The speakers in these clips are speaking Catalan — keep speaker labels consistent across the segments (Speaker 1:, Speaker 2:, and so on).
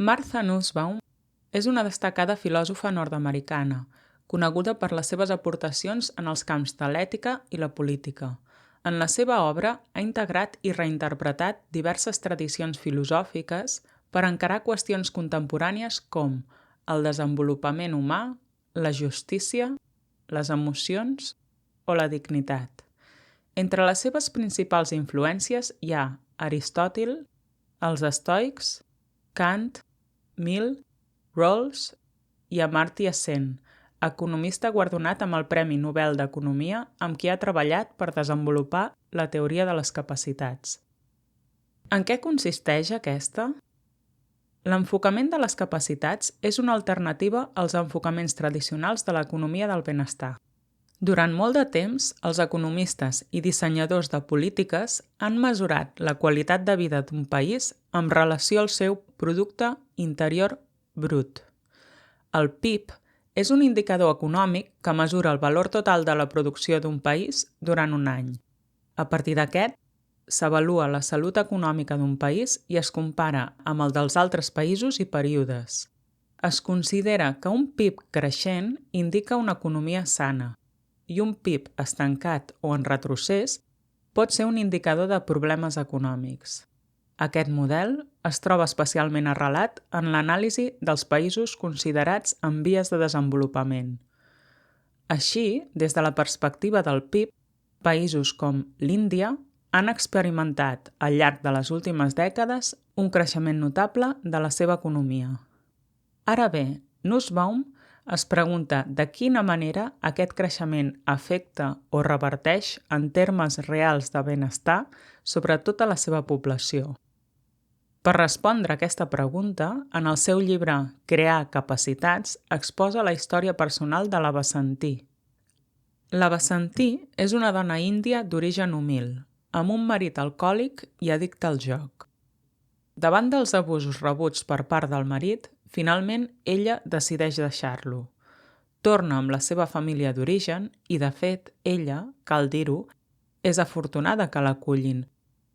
Speaker 1: Martha Nussbaum és una destacada filòsofa nord-americana, coneguda per les seves aportacions en els camps de l'ètica i la política. En la seva obra ha integrat i reinterpretat diverses tradicions filosòfiques per encarar qüestions contemporànies com el desenvolupament humà, la justícia, les emocions o la dignitat. Entre les seves principals influències hi ha Aristòtil, els estoics, Kant, Mill, Rawls i Amartya Sen, economista guardonat amb el Premi Nobel d'Economia amb qui ha treballat per desenvolupar la teoria de les capacitats. En què consisteix aquesta? L'enfocament de les capacitats és una alternativa als enfocaments tradicionals de l'economia del benestar. Durant molt de temps, els economistes i dissenyadors de polítiques han mesurat la qualitat de vida d'un país en relació al seu producte interior brut. El PIB és un indicador econòmic que mesura el valor total de la producció d'un país durant un any. A partir d'aquest, s'avalua la salut econòmica d'un país i es compara amb el dels altres països i períodes. Es considera que un PIB creixent indica una economia sana i un PIB estancat o en retrocés pot ser un indicador de problemes econòmics. Aquest model es troba especialment arrelat en l'anàlisi dels països considerats en vies de desenvolupament. Així, des de la perspectiva del PIB, països com l'Índia han experimentat al llarg de les últimes dècades un creixement notable de la seva economia. Ara bé, Nussbaum es pregunta de quina manera aquest creixement afecta o reverteix en termes reals de benestar sobre tota la seva població. Per respondre a aquesta pregunta, en el seu llibre Crear capacitats exposa la història personal de la Basantí. La Basantí és una dona índia d'origen humil, amb un marit alcohòlic i addicte al joc. Davant dels abusos rebuts per part del marit, finalment ella decideix deixar-lo. Torna amb la seva família d'origen i, de fet, ella, cal dir-ho, és afortunada que l'acullin,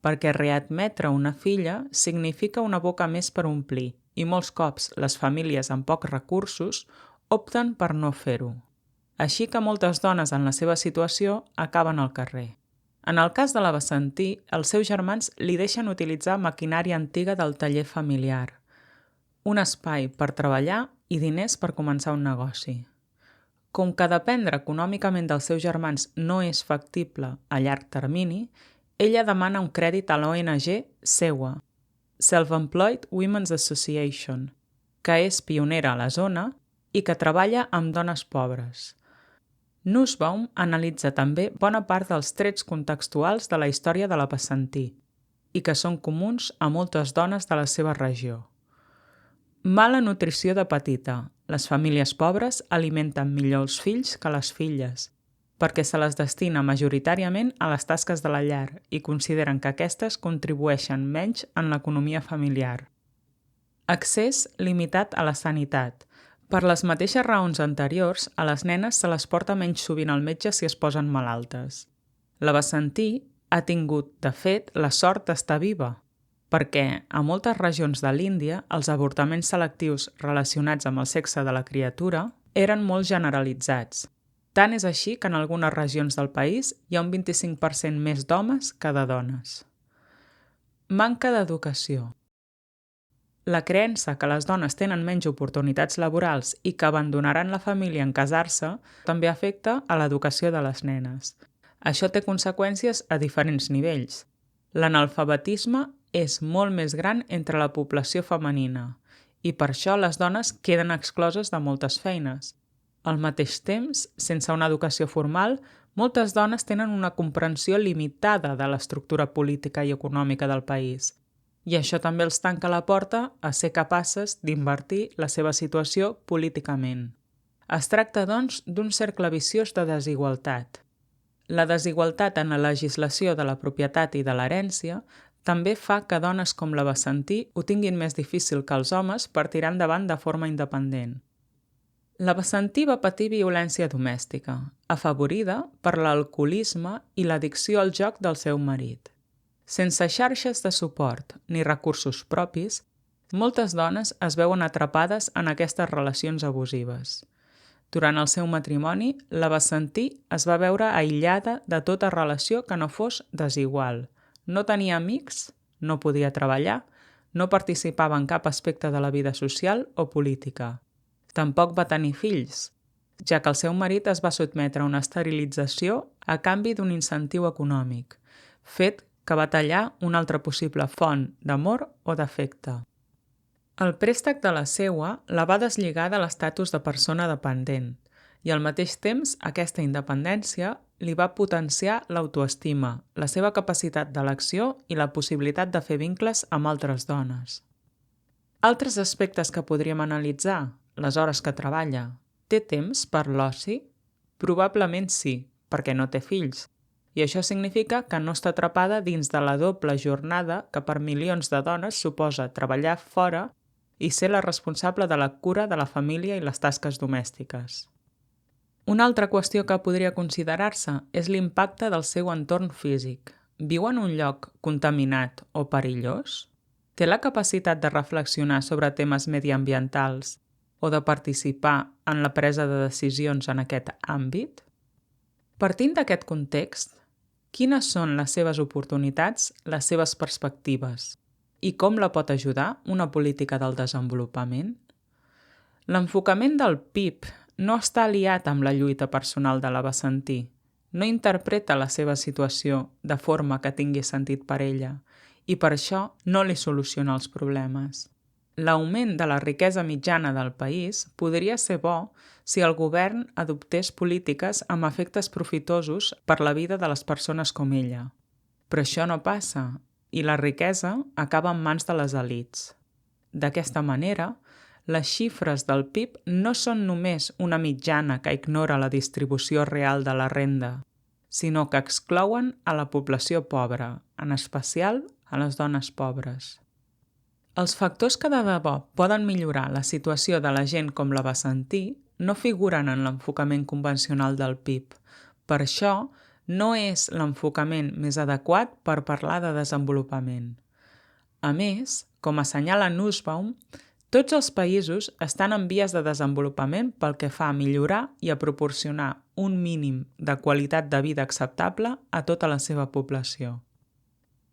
Speaker 1: perquè readmetre una filla significa una boca més per omplir i molts cops les famílies amb pocs recursos opten per no fer-ho. Així que moltes dones en la seva situació acaben al carrer. En el cas de la Basantí, els seus germans li deixen utilitzar maquinària antiga del taller familiar, un espai per treballar i diners per començar un negoci. Com que dependre econòmicament dels seus germans no és factible a llarg termini, ella demana un crèdit a l'ONG SEWA, Self-Employed Women's Association, que és pionera a la zona i que treballa amb dones pobres. Nussbaum analitza també bona part dels trets contextuals de la història de la Basantí i que són comuns a moltes dones de la seva regió. Mala nutrició de petita. Les famílies pobres alimenten millor els fills que les filles, perquè se les destina majoritàriament a les tasques de la llar i consideren que aquestes contribueixen menys en l'economia familiar. Accés limitat a la sanitat. Per les mateixes raons anteriors, a les nenes se les porta menys sovint al metge si es posen malaltes. La Basantí ha tingut, de fet, la sort d'estar viva, perquè a moltes regions de l'Índia els avortaments selectius relacionats amb el sexe de la criatura eren molt generalitzats. Tant és així que en algunes regions del país hi ha un 25% més d'homes que de dones. Manca d'educació. La creença que les dones tenen menys oportunitats laborals i que abandonaran la família en casar-se també afecta a l'educació de les nenes. Això té conseqüències a diferents nivells. L'analfabetisme és molt més gran entre la població femenina i per això les dones queden excloses de moltes feines. Al mateix temps, sense una educació formal, moltes dones tenen una comprensió limitada de l'estructura política i econòmica del país. I això també els tanca la porta a ser capaces d'invertir la seva situació políticament. Es tracta, doncs, d'un cercle viciós de desigualtat. La desigualtat en la legislació de la propietat i de l'herència també fa que dones com la Basantí ho tinguin més difícil que els homes per tirar endavant de forma independent. La Basantí va patir violència domèstica, afavorida per l'alcoholisme i l'addicció al joc del seu marit. Sense xarxes de suport ni recursos propis, Moltes dones es veuen atrapades en aquestes relacions abusives. Durant el seu matrimoni, la Basantí es va veure aïllada de tota relació que no fos desigual. No tenia amics, no podia treballar, no participava en cap aspecte de la vida social o política. Tampoc va tenir fills, ja que el seu marit es va sotmetre a una esterilització a canvi d'un incentiu econòmic, fet que va tallar una altra possible font d'amor o d'afecte. El préstec de la seua la va deslligar de l'estatus de persona dependent i al mateix temps aquesta independència li va potenciar l'autoestima, la seva capacitat d'elecció i la possibilitat de fer vincles amb altres dones. Altres aspectes que podríem analitzar: les hores que treballa. Té temps per l'oci? Probablement sí, perquè no té fills. I això significa que no està atrapada dins de la doble jornada que per milions de dones suposa treballar fora i ser la responsable de la cura de la família i les tasques domèstiques. Una altra qüestió que podria considerar-se és l'impacte del seu entorn físic. Viu en un lloc contaminat o perillós? Té la capacitat de reflexionar sobre temes mediambientals o de participar en la presa de decisions en aquest àmbit? Partint d'aquest context, quines són les seves oportunitats, les seves perspectives i com la pot ajudar una política del desenvolupament? L'enfocament del PIB no està aliat amb la lluita personal de la Basantí, no interpreta la seva situació de forma que tingui sentit per ella i per això no li soluciona els problemes. L'augment de la riquesa mitjana del país podria ser bo si el govern adoptés polítiques amb efectes profitosos per la vida de les persones com ella. Però això no passa i la riquesa acaba en mans de les elits. D'aquesta manera, les xifres del PIB no són només una mitjana que ignora la distribució real de la renda, sinó que exclouen a la població pobra, en especial a les dones pobres. Els factors que de debò poden millorar la situació de la gent com la Basantí no figuren en l'enfocament convencional del PIB. Per això, no és l'enfocament més adequat per parlar de desenvolupament. A més, com assenyala Nussbaum, tots els països estan en vies de desenvolupament pel que fa a millorar i a proporcionar un mínim de qualitat de vida acceptable a tota la seva població.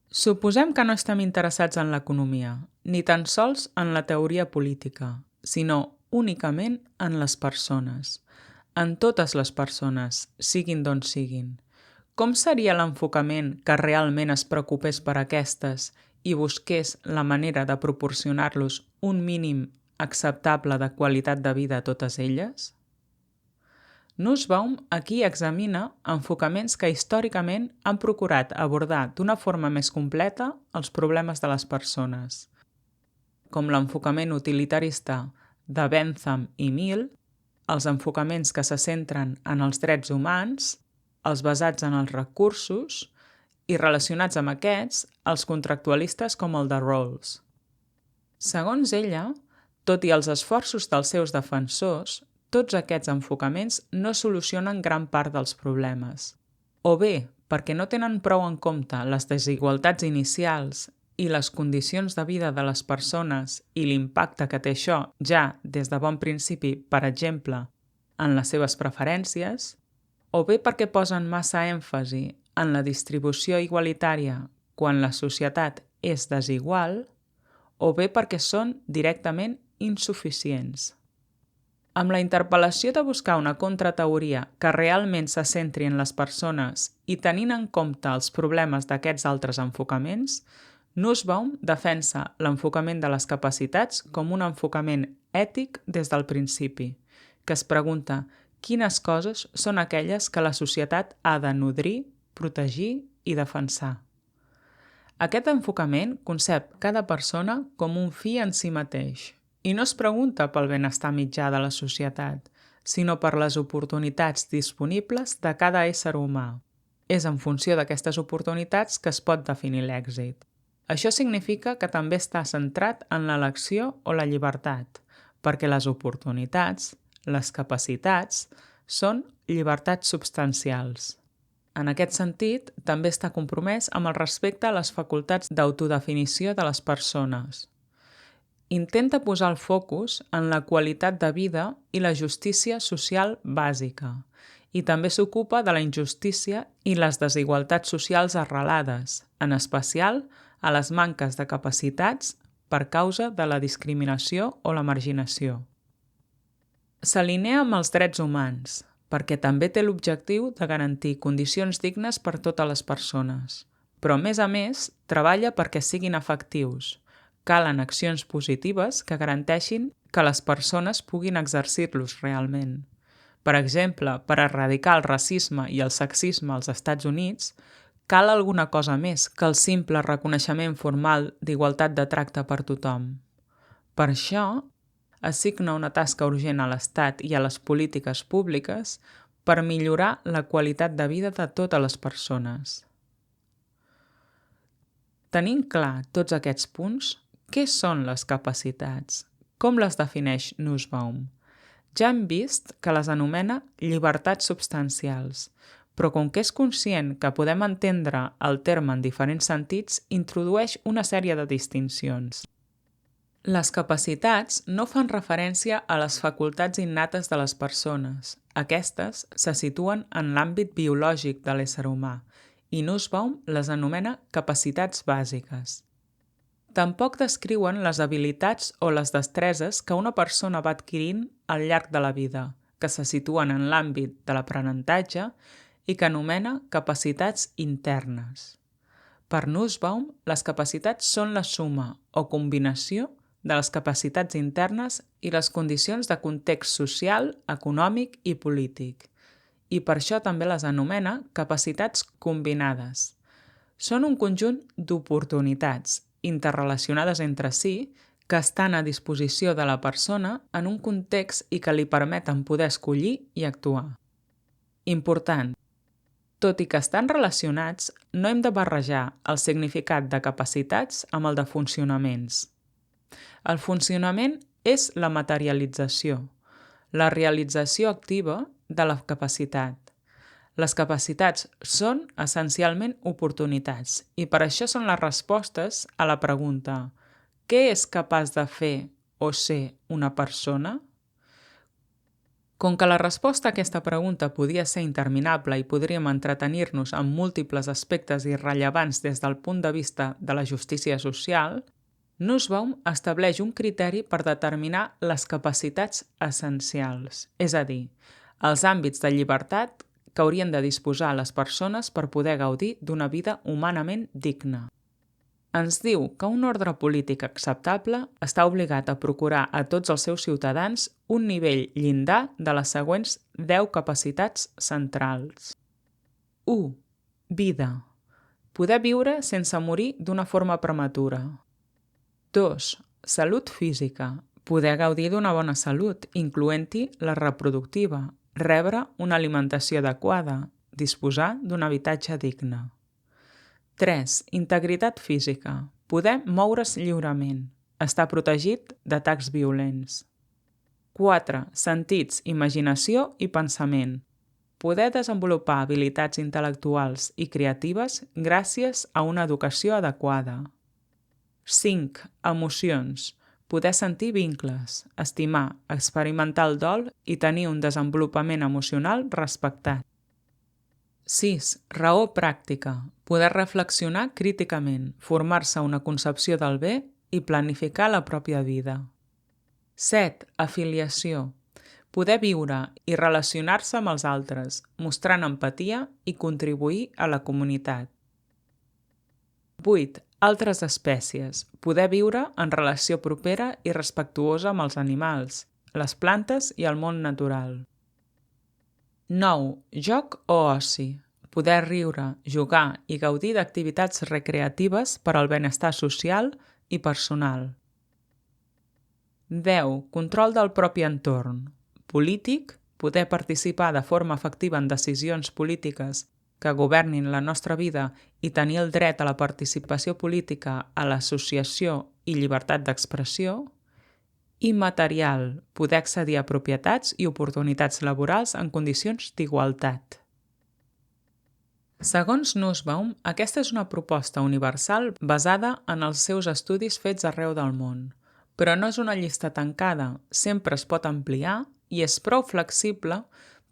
Speaker 1: Suposem que no estem interessats en l'economia, ni tan sols en la teoria política, sinó únicament en les persones, en totes les persones, siguin d'on siguin. Com seria l'enfocament que realment es preocupés per aquestes i busqués la manera de proporcionar-los un mínim acceptable de qualitat de vida a totes elles? Nussbaum aquí examina enfocaments que històricament han procurat abordar d'una forma més completa els problemes de les persones, com l'enfocament utilitarista de Bentham i Mill, els enfocaments que se centren en els drets humans, els basats en els recursos i relacionats amb aquests, els contractualistes com el de Rawls. Segons ella, tot i els esforços dels seus defensors, tots aquests enfocaments no solucionen gran part dels problemes. O bé perquè no tenen prou en compte les desigualtats inicials i les condicions de vida de les persones i l'impacte que té això ja des de bon principi, per exemple, en les seves preferències, o bé perquè posen massa èmfasi en la distribució igualitària quan la societat és desigual, o bé perquè són directament insuficients. Amb la interpel·lació de buscar una contrateoria que realment se centri en les persones i tenint en compte els problemes d'aquests altres enfocaments, Nussbaum defensa l'enfocament de les capacitats com un enfocament ètic des del principi, que es pregunta quines coses són aquelles que la societat ha de nodrir, protegir i defensar. Aquest enfocament concep cada persona com un fi en si mateix i no es pregunta pel benestar mitjà de la societat, sinó per les oportunitats disponibles de cada ésser humà. És en funció d'aquestes oportunitats que es pot definir l'èxit. Això significa que també està centrat en l'elecció o la llibertat, perquè les oportunitats, les capacitats, són llibertats substancials. En aquest sentit, també està compromès amb el respecte a les facultats d'autodefinició de les persones. intenta posar el focus en la qualitat de vida i la justícia social bàsica, i també s'ocupa de la injustícia i les desigualtats socials arrelades, en especial a les manques de capacitats per causa de la discriminació o la marginació. S'alinea amb els drets humans, perquè també té l'objectiu de garantir condicions dignes per totes les persones, però a més, treballa perquè siguin efectius. Calen accions positives que garanteixin que les persones puguin exercir-los realment. Per exemple, per erradicar el racisme i el sexisme als Estats Units, cal alguna cosa més que el simple reconeixement formal d'igualtat de tracte per tothom. Per això, assigna una tasca urgent a l'Estat i a les polítiques públiques per millorar la qualitat de vida de totes les persones. Tenint clar tots aquests punts, què són les capacitats? Com les defineix Nussbaum? Ja hem vist que les anomena llibertats substancials, però com que és conscient que podem entendre el terme en diferents sentits, introdueix una sèrie de distincions. Les capacitats no fan referència a les facultats innates de les persones. Aquestes se situen en l'àmbit biològic de l'ésser humà i Nussbaum les anomena capacitats bàsiques. Tampoc descriuen les habilitats o les destreses que una persona va adquirint al llarg de la vida, que se situen en l'àmbit de l'aprenentatge i que anomena capacitats internes. Per Nussbaum, les capacitats són la suma o combinació de les capacitats internes i les condicions de context social, econòmic i polític, i per això també les anomena capacitats combinades. Són un conjunt d'oportunitats interrelacionades entre si que estan a disposició de la persona en un context i que li permeten poder escollir i actuar. Important. Tot i que estan relacionats, no hem de barrejar el significat de capacitats amb el de funcionaments. El funcionament és la materialització, la realització activa de la capacitat. Les capacitats són essencialment oportunitats i per això són les respostes a la pregunta «Què és capaç de fer o ser una persona?» Com que la resposta a aquesta pregunta podia ser interminable i podríem entretenir-nos en múltiples aspectes irrellevants des del punt de vista de la justícia social, Nussbaum estableix un criteri per determinar les capacitats essencials, és a dir, els àmbits de llibertat que haurien de disposar les persones per poder gaudir d'una vida humanament digna. Ens diu que un ordre polític acceptable està obligat a procurar a tots els seus ciutadans un nivell llindar de les següents 10 capacitats centrals. 1. Vida. Poder viure sense morir d'una forma prematura. 2. Salut física. Poder gaudir d'una bona salut, incloent-hi la reproductiva, rebre una alimentació adequada, disposar d'un habitatge digne. 3. Integritat física. Poder moure's lliurement. Estar protegit d'atacs violents. 4. Sentits, imaginació i pensament. Poder desenvolupar habilitats intel·lectuals i creatives gràcies a una educació adequada. 5. Emocions. Poder sentir vincles, estimar, experimentar el dol i tenir un desenvolupament emocional respectat. 6. Raó pràctica. Poder reflexionar críticament, formar-se una concepció del bé i planificar la pròpia vida. 7. Afiliació. Poder viure i relacionar-se amb els altres, mostrant empatia i contribuir a la comunitat. 8. Altres espècies. Poder viure en relació propera i respectuosa amb els animals, les plantes i el món natural. 9. Joc o oci. Poder riure, jugar i gaudir d'activitats recreatives per al benestar social i personal. 10. Control del propi entorn. Polític, poder participar de forma efectiva en decisions polítiques que governin la nostra vida i tenir el dret a la participació política, a l'associació i llibertat d'expressió. I material, poder accedir a propietats i oportunitats laborals en condicions d'igualtat. Segons Nussbaum, aquesta és una proposta universal basada en els seus estudis fets arreu del món. Però no és una llista tancada, sempre es pot ampliar i és prou flexible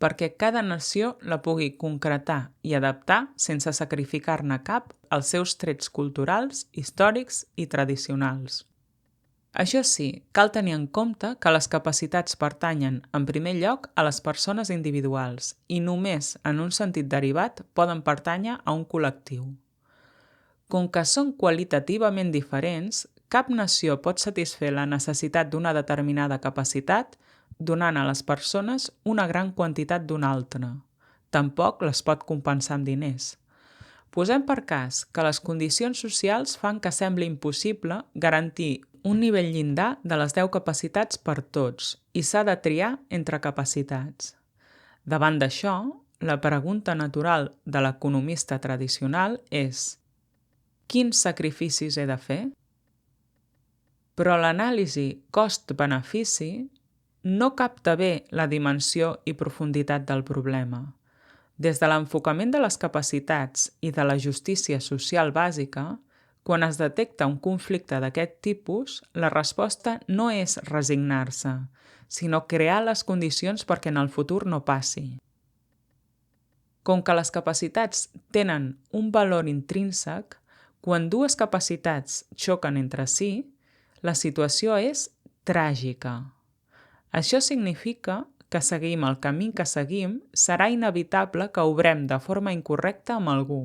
Speaker 1: perquè cada nació la pugui concretar i adaptar sense sacrificar-ne cap als seus trets culturals, històrics i tradicionals. Això sí, cal tenir en compte que les capacitats pertanyen, en primer lloc, a les persones individuals i només, en un sentit derivat, poden pertànyer a un col·lectiu. Com que són qualitativament diferents, cap nació pot satisfer la necessitat d'una determinada capacitat donant a les persones una gran quantitat d'una altra. Tampoc les pot compensar amb diners. Posem per cas que les condicions socials fan que sembli impossible garantir un nivell llindar de les 10 capacitats per tots i s'ha de triar entre capacitats. Davant d'això, la pregunta natural de l'economista tradicional és: quins sacrificis he de fer? Però l'anàlisi cost-benefici no capta bé la dimensió i profunditat del problema. Des de l'enfocament de les capacitats i de la justícia social bàsica, quan es detecta un conflicte d'aquest tipus, la resposta no és resignar-se, sinó crear les condicions perquè en el futur no passi. Com que les capacitats tenen un valor intrínsec, quan dues capacitats xoquen entre si, la situació és tràgica. Això significa que seguim el camí que seguim, serà inevitable que obrem de forma incorrecta amb algú.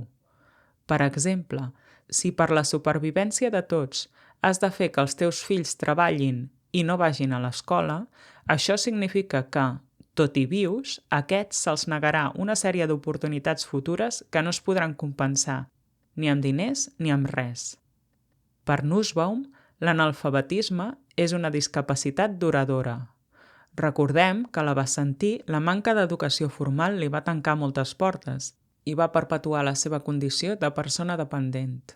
Speaker 1: Per exemple, si per la supervivència de tots has de fer que els teus fills treballin i no vagin a l'escola, això significa que, tot i vius, a aquests se'ls negarà una sèrie d'oportunitats futures que no es podran compensar, ni amb diners ni amb res. Per Nussbaum, l'analfabetisme és una discapacitat duradora. Recordem que la va sentir la manca d'educació formal li va tancar moltes portes i va perpetuar la seva condició de persona dependent.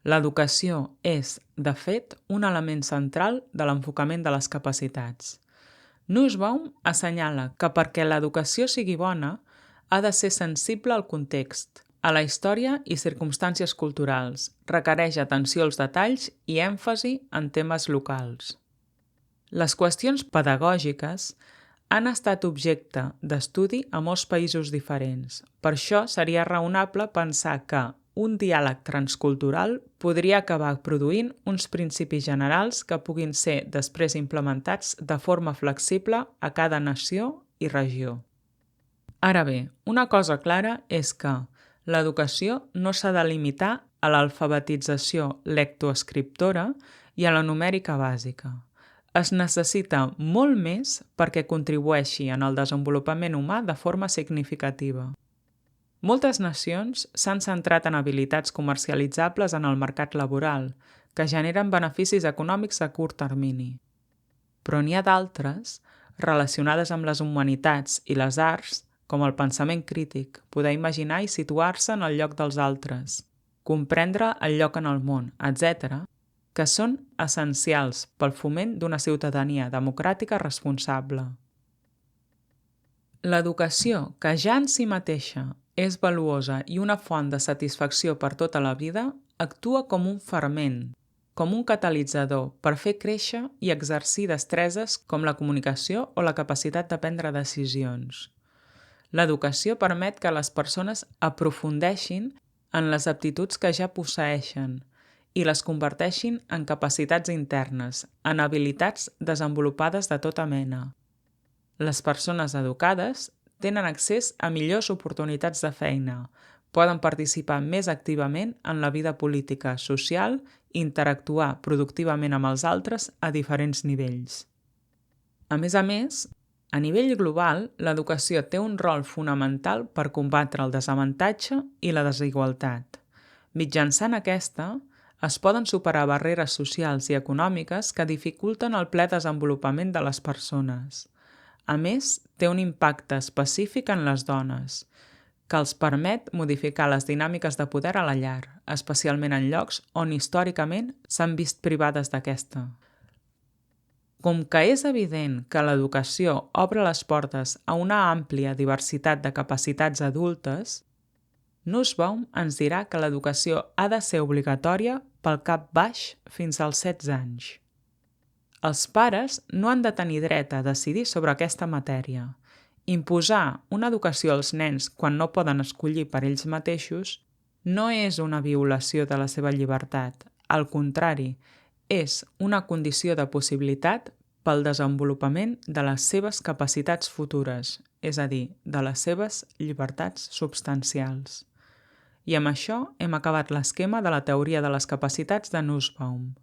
Speaker 1: L'educació és, de fet, un element central de l'enfocament de les capacitats. Nussbaum assenyala que perquè l'educació sigui bona, ha de ser sensible al context, a la història i circumstàncies culturals, requereix atenció als detalls i èmfasi en temes locals. Les qüestions pedagògiques han estat objecte d'estudi a molts països diferents. Per això seria raonable pensar que un diàleg transcultural podria acabar produint uns principis generals que puguin ser després implementats de forma flexible a cada nació i regió. Ara bé, una cosa clara és que l'educació no s'ha de limitar a l'alfabetització lectoescriptora i a la numèrica bàsica. Es necessita molt més perquè contribueixi en el desenvolupament humà de forma significativa. Moltes nacions s'han centrat en habilitats comercialitzables en el mercat laboral, que generen beneficis econòmics a curt termini. Però n'hi ha d'altres, relacionades amb les humanitats i les arts, com el pensament crític, poder imaginar i situar-se en el lloc dels altres, comprendre el lloc en el món, etc., que són essencials pel foment d'una ciutadania democràtica responsable. L'educació, que ja en si mateixa és valuosa i una font de satisfacció per tota la vida, actua com un ferment, com un catalitzador per fer créixer i exercir destreses com la comunicació o la capacitat de prendre decisions. L'educació permet que les persones aprofundeixin en les aptituds que ja posseeixen i les converteixin en capacitats internes, en habilitats desenvolupades de tota mena. Les persones educades tenen accés a millors oportunitats de feina, poden participar més activament en la vida política, social i interactuar productivament amb els altres a diferents nivells. A més, a nivell global, l'educació té un rol fonamental per combatre el desavantatge i la desigualtat. Mitjançant aquesta, es poden superar barreres socials i econòmiques que dificulten el ple desenvolupament de les persones. A més, té un impacte específic en les dones, que els permet modificar les dinàmiques de poder a la llar, especialment en llocs on històricament s'han vist privades d'aquesta. Com que és evident que l'educació obre les portes a una àmplia diversitat de capacitats adultes, Nussbaum ens dirà que l'educació ha de ser obligatòria pel cap baix fins als 16 anys. Els pares no han de tenir dret a decidir sobre aquesta matèria. Imposar una educació als nens quan no poden escollir per ells mateixos no és una violació de la seva llibertat. Al contrari, és una condició de possibilitat pel desenvolupament de les seves capacitats futures, és a dir, de les seves llibertats substancials. I amb això hem acabat l'esquema de la teoria de les capacitats de Nussbaum.